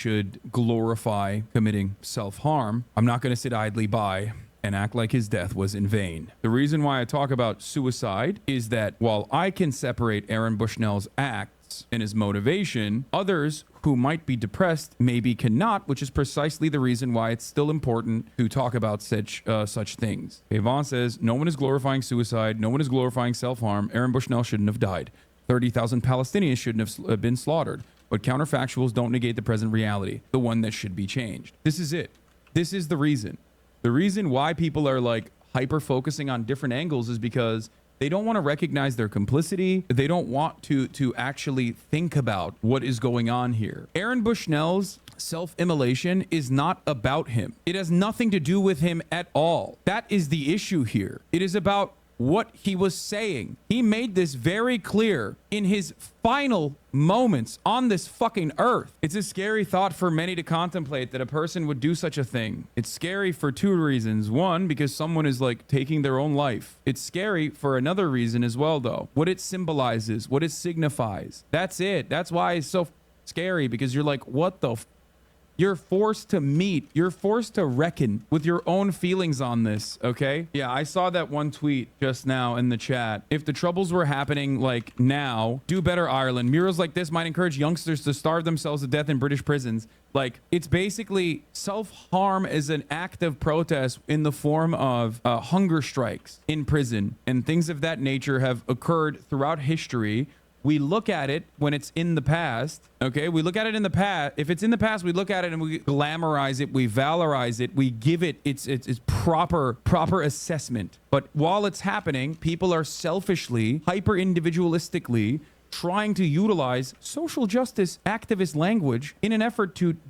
should glorify committing self-harm, I'm not going to sit idly by and act like his death was in vain. The reason why I talk about suicide is that while I can separate Aaron Bushnell's acts and his motivation, others who might be depressed maybe cannot, which is precisely the reason why it's still important to talk about such things. Vaughn says, no one is glorifying suicide. No one is glorifying self-harm. Aaron Bushnell shouldn't have died. 30,000 Palestinians shouldn't have been slaughtered. But counterfactuals don't negate the present reality, the one that should be changed. This is it. This is the reason. The reason why people are like hyper focusing on different angles is because they don't want to recognize their complicity. They don't want to actually think about what is going on here. Aaron Bushnell's self-immolation is not about him. It has nothing to do with him at all. That is the issue here. It is about what he was saying. He made this very clear in his final moments on this fucking earth. It's a scary thought for many to contemplate that a person would do such a thing. It's scary for two reasons. One, because someone is like taking their own life. It's scary for another reason as well, though. What it symbolizes, what it signifies. That's it. That's why it's so scary, because you're like, what the You're forced to meet. You're forced to reckon with your own feelings on this, okay? Yeah, I saw that one tweet just now in the chat. If the troubles were happening like now, do better, Ireland. Murals like this might encourage youngsters to starve themselves to death in British prisons. Like, it's basically self-harm as an act of protest in the form of hunger strikes in prison, and things of that nature have occurred throughout history. We look at it when it's in the past, okay? We look at it in the past. If it's in the past, we look at it and we glamorize it, we valorize it, we give it its proper assessment. But while it's happening, people are selfishly, hyper-individualistically trying to utilize social justice activist language in an effort to